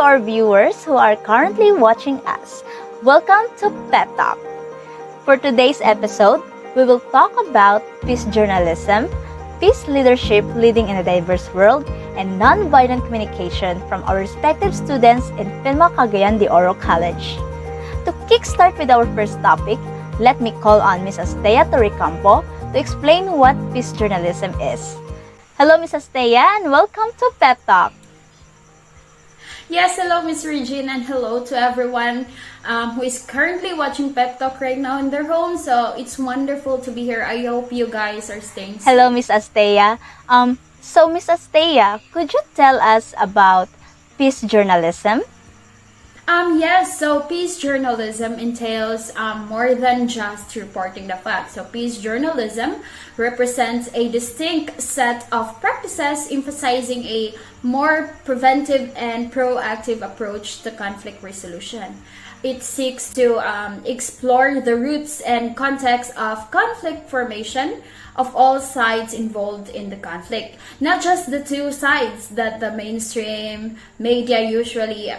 our viewers who are currently watching us. Welcome to PEP Talk. For today's episode, we will talk about peace journalism, peace leadership leading in a diverse world, and non-violent communication from our respective students in PHINMA Cagayan de Oro College. To kickstart with our first topic, let me call on Ms. Asthea Torrecampo to explain what peace journalism is. Hello, Ms. Asthea, and welcome to PEP Talk. Yes, hello, Ms. Regine, and hello to everyone who is currently watching PEP Talk right now in their home. So it's wonderful to be here. I hope you guys are staying safe. Hello, Ms. Asthea. So, Ms. Asthea, could you tell us about peace journalism? Yes, so peace journalism entails more than just reporting the facts. So peace journalism represents a distinct set of practices emphasizing a more preventive and proactive approach to conflict resolution. It seeks to explore the roots and context of conflict formation of all sides involved in the conflict. Not just the two sides that the mainstream media usually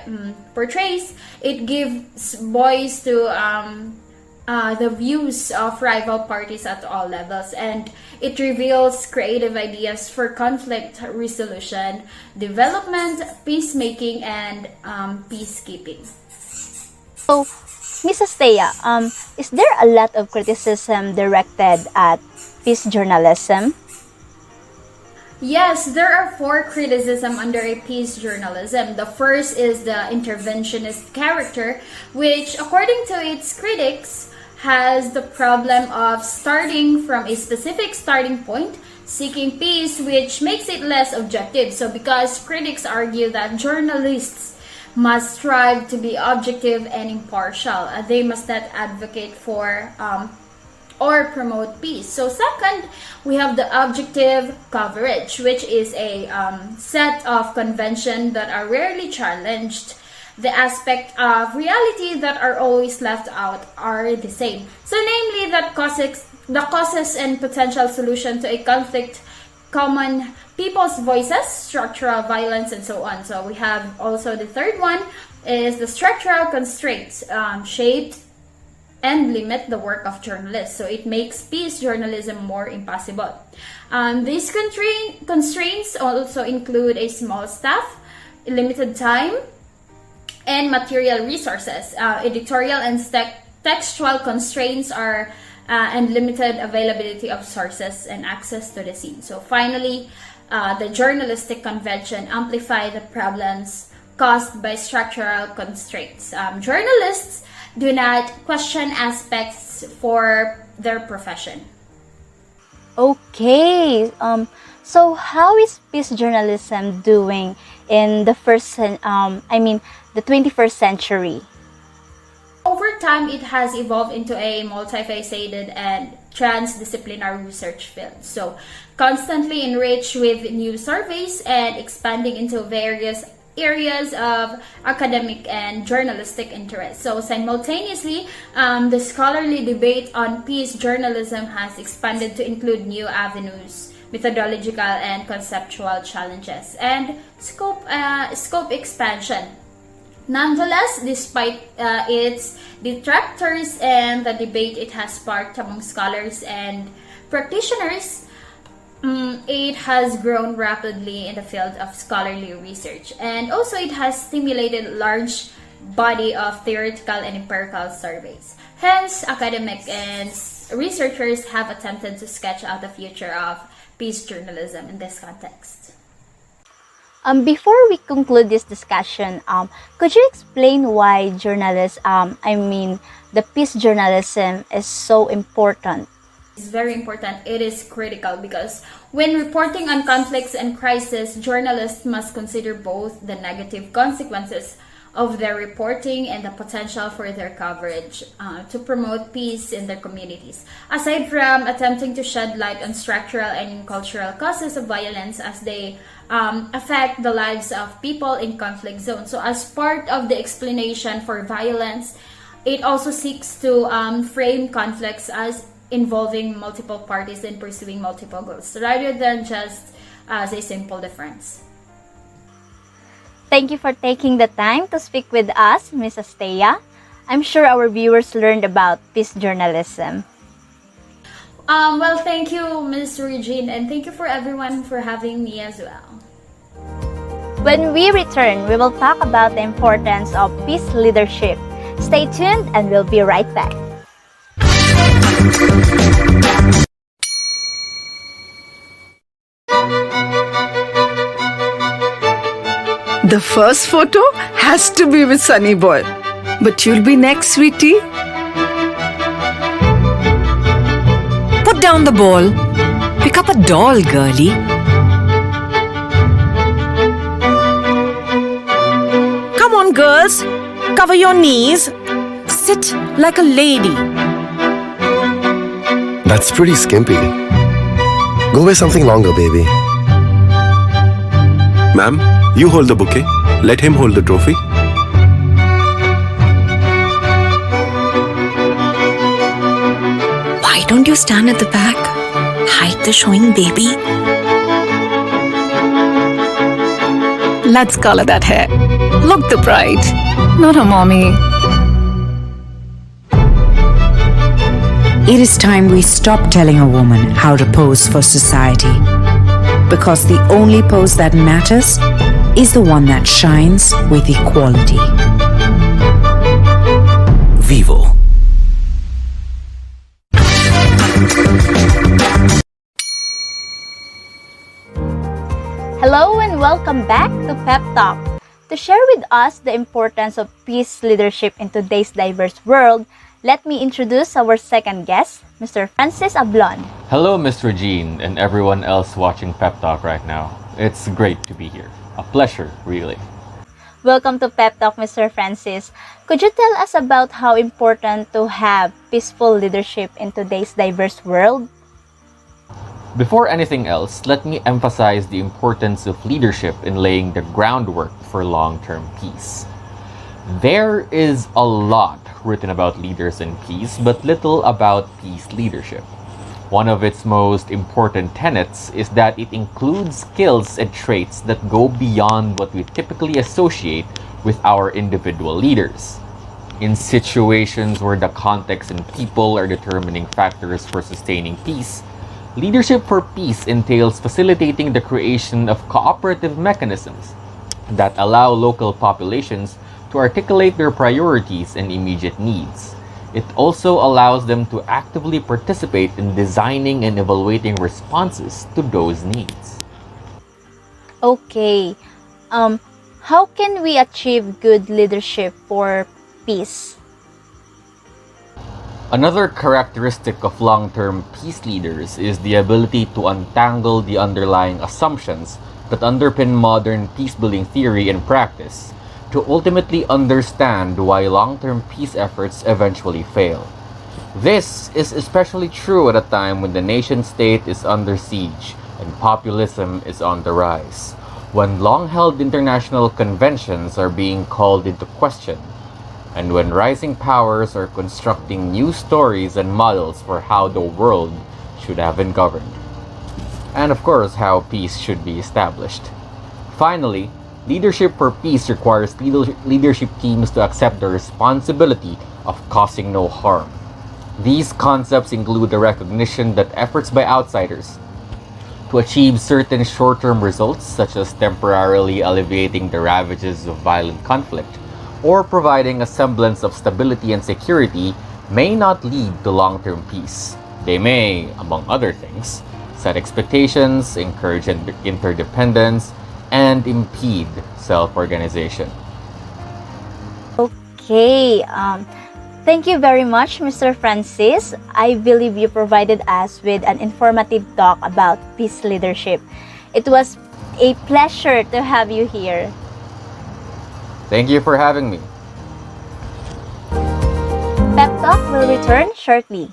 portrays. It gives voice to the views of rival parties at all levels, and it reveals creative ideas for conflict resolution, development, peacemaking, and peacekeeping. So, Ms. Asthea, is there a lot of criticism directed at peace journalism? Yes, there are four criticisms under a peace journalism. The first is the interventionist character, which, according to its critics, has the problem of starting from a specific starting point, seeking peace, which makes it less objective. So because critics argue that journalists must strive to be objective and impartial, they must not advocate for or promote peace. So second, we have the objective coverage, which is a set of conventions that are rarely challenged. The aspect of reality that are always left out are the same. So namely, that the causes and potential solution to a conflict, common people's voices, structural violence, and so on. So we have also the third one is the structural constraints shaped and limit the work of journalists. So it makes peace journalism more impossible. These constraints also include a small staff, limited time, and material resources. Editorial and textual constraints are and limited availability of sources and access to the scene. So finally, the journalistic convention amplify the problems caused by structural constraints. Journalists do not question aspects for their profession. Okay. So how is peace journalism doing in the the 21st century? Over time, it has evolved into a multifaceted and transdisciplinary research field. So, constantly enriched with new surveys and expanding into various areas of academic and journalistic interest. So, simultaneously, the scholarly debate on peace journalism has expanded to include new avenues, methodological and conceptual challenges, and scope expansion. Nonetheless, despite its detractors and the debate it has sparked among scholars and practitioners, it has grown rapidly in the field of scholarly research. And also it has stimulated large body of theoretical and empirical surveys. Hence, academic and researchers have attempted to sketch out the future of peace journalism in this context. Before we conclude this discussion, could you explain why the peace journalism is so important? It's very important. It is critical because when reporting on conflicts and crises, journalists must consider both the negative consequences of their reporting and the potential for their coverage to promote peace in their communities. Aside from attempting to shed light on structural and cultural causes of violence as they affect the lives of people in conflict zones. So as part of the explanation for violence, it also seeks to frame conflicts as involving multiple parties and pursuing multiple goals rather than just as a simple difference. Thank you for taking the time to speak with us, Ms. Asthea. I'm sure our viewers learned about peace journalism. Well, thank you, Ms. Regine, and thank you for everyone for having me as well. When we return, we will talk about the importance of peace leadership. Stay tuned and we'll be right back. The first photo has to be with Sunny Boy. But you'll be next, sweetie. Put down the ball. Pick up a doll, girlie. Come on, girls. Cover your knees. Sit like a lady. That's pretty skimpy. Go with something longer, baby. Ma'am, you hold the bouquet. Let him hold the trophy. Why don't you stand at the back? Hide the showing baby. Let's color that hair. Look the bride, not her mommy. It is time we stop telling a woman how to pose for society. Because the only pose that matters is the one that shines with equality. Vivo. Hello and welcome back to Pep Talk. To share with us the importance of peace leadership in today's diverse world, let me introduce our second guest, Mr. Francis Ablon. Hello, Miss Regine, and everyone else watching Pep Talk right now. It's great to be here. A pleasure, really. Welcome to Pep Talk, Mr. Francis. Could you tell us about how important to have peaceful leadership in today's diverse world? Before anything else, let me emphasize the importance of leadership in laying the groundwork for long-term peace. There is a lot written about leaders in peace, but little about peace leadership. One of its most important tenets is that it includes skills and traits that go beyond what we typically associate with our individual leaders. In situations where the context and people are determining factors for sustaining peace, leadership for peace entails facilitating the creation of cooperative mechanisms that allow local populations to articulate their priorities and immediate needs. It also allows them to actively participate in designing and evaluating responses to those needs. Okay, how can we achieve good leadership for peace? Another characteristic of long-term peace leaders is the ability to untangle the underlying assumptions that underpin modern peace-building theory and practice, to ultimately understand why long-term peace efforts eventually fail. This is especially true at a time when the nation-state is under siege and populism is on the rise, when long-held international conventions are being called into question, and when rising powers are constructing new stories and models for how the world should have been governed, and of course how peace should be established. Finally, leadership for peace requires leadership teams to accept the responsibility of causing no harm. These concepts include the recognition that efforts by outsiders to achieve certain short-term results, such as temporarily alleviating the ravages of violent conflict, or providing a semblance of stability and security, may not lead to long-term peace. They may, among other things, set expectations, encourage interdependence, and impede self-organization. Okay, thank you very much, Mr. Francis. I believe you provided us with an informative talk about peace leadership. It was a pleasure to have you here. Thank you for having me. Pep Talk will return shortly.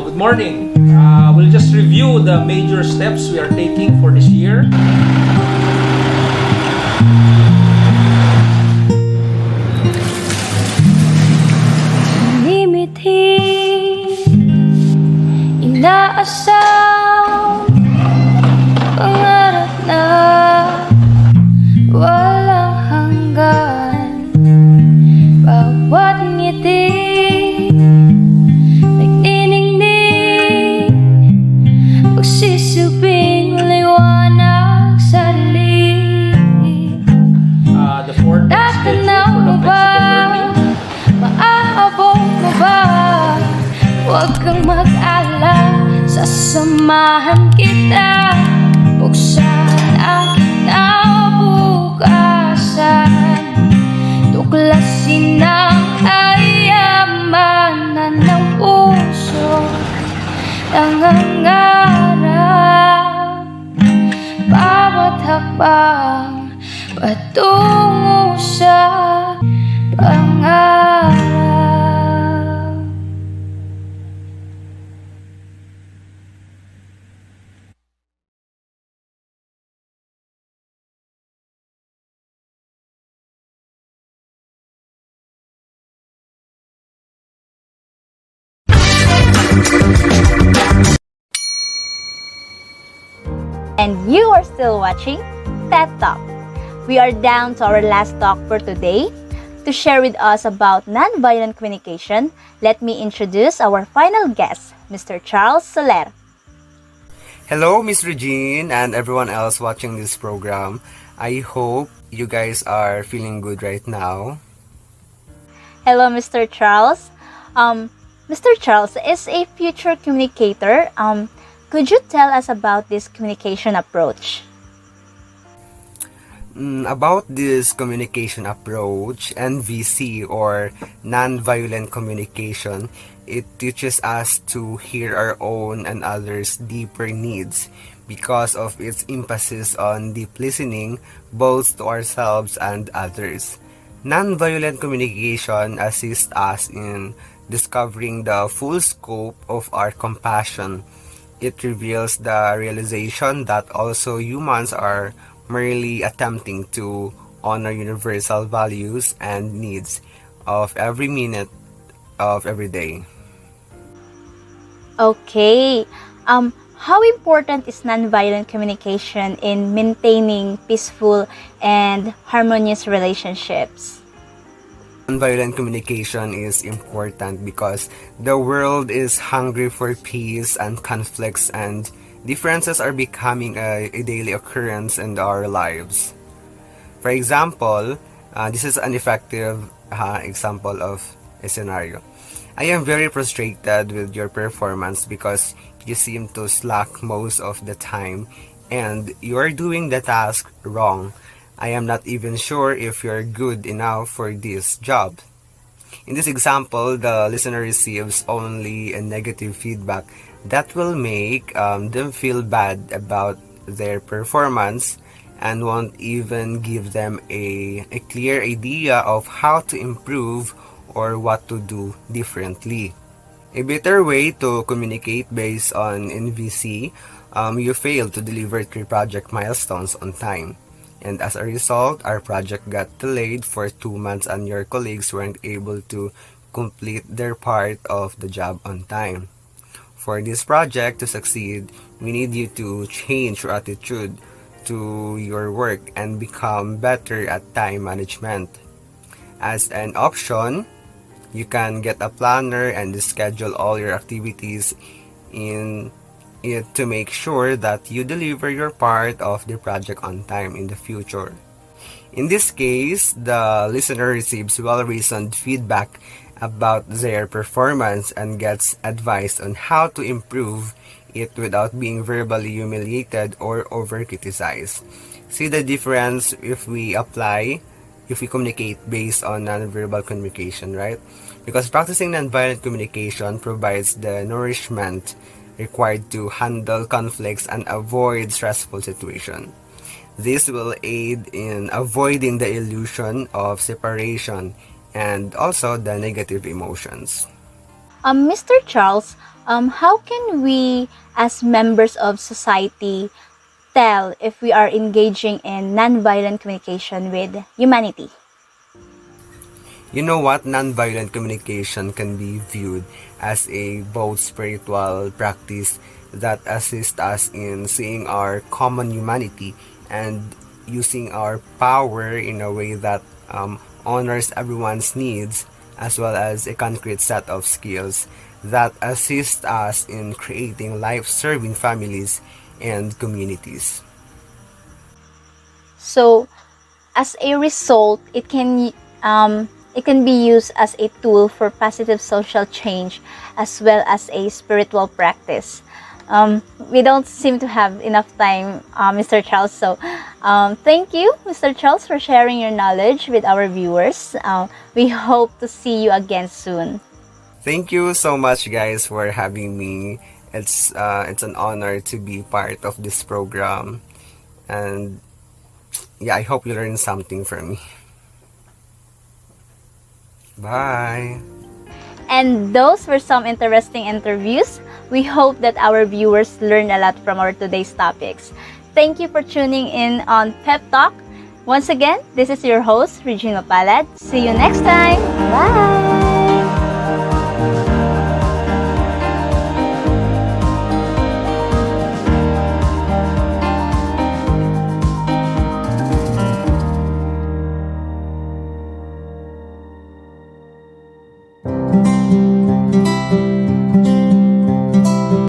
Good morning. We'll just review the major steps we are taking for this year. Samahan kita, buksan ang kinabukasan, tuklasin ang kayamanan ng puso, nangangarap, bawat hakbang patungo sa pangarap. And you are still watching TED Talk. We are down to our last talk for today. To share with us about nonviolent communication, let me introduce our final guest, Mr. Charles Soler. Hello, Miss Regine, and everyone else watching this program. I hope you guys are feeling good right now. Hello, Mr. Charles. Mr. Charles is a future communicator. Could you tell us about this communication approach? About this communication approach, NVC or nonviolent communication, it teaches us to hear our own and others' deeper needs because of its emphasis on deep listening both to ourselves and others. Nonviolent communication assists us in discovering the full scope of our compassion. It reveals the realization that also humans are merely attempting to honor universal values and needs of every minute of every day. Okay. How important is nonviolent communication in maintaining peaceful and harmonious relationships? Nonviolent communication is important because the world is hungry for peace, and conflicts and differences are becoming a daily occurrence in our lives. For example, this is an effective example of a scenario. I am very frustrated with your performance because you seem to slack most of the time and you are doing the task wrong. I am not even sure if you're good enough for this job. In this example, the listener receives only a negative feedback that will make them feel bad about their performance and won't even give them a clear idea of how to improve or what to do differently. A better way to communicate based on NVC, you failed to deliver 3 project milestones on time. And as a result, our project got delayed for 2 months and your colleagues weren't able to complete their part of the job on time. For this project to succeed, we need you to change your attitude to your work and become better at time management. As an option, you can get a planner and schedule all your activities in it to make sure that you deliver your part of the project on time in the future. In this case, the listener receives well-reasoned feedback about their performance and gets advice on how to improve it without being verbally humiliated or over-criticized. See the difference if we communicate based on nonverbal communication, right? Because practicing nonviolent communication provides the nourishment required to handle conflicts and avoid stressful situations. This will aid in avoiding the illusion of separation and also the negative emotions. Mr. Charles, how can we as members of society tell if we are engaging in nonviolent communication with humanity? You know what? Nonviolent communication can be viewed as a both spiritual practice that assists us in seeing our common humanity and using our power in a way that honors everyone's needs, as well as a concrete set of skills that assist us in creating life-serving families and communities. So, as a result, it can be used as a tool for positive social change as well as a spiritual practice. We don't seem to have enough time, Mr. Charles. So, thank you, Mr. Charles, for sharing your knowledge with our viewers. We hope to see you again soon. Thank you so much, guys, for having me. It's an honor to be part of this program, and yeah, I hope you learned something from me. Bye. And those were some interesting interviews. We hope that our viewers learn a lot from our today's topics. Thank you for tuning in on Pep Talk. Once again, this is your host, Regine Mapalad. See you next time. Bye!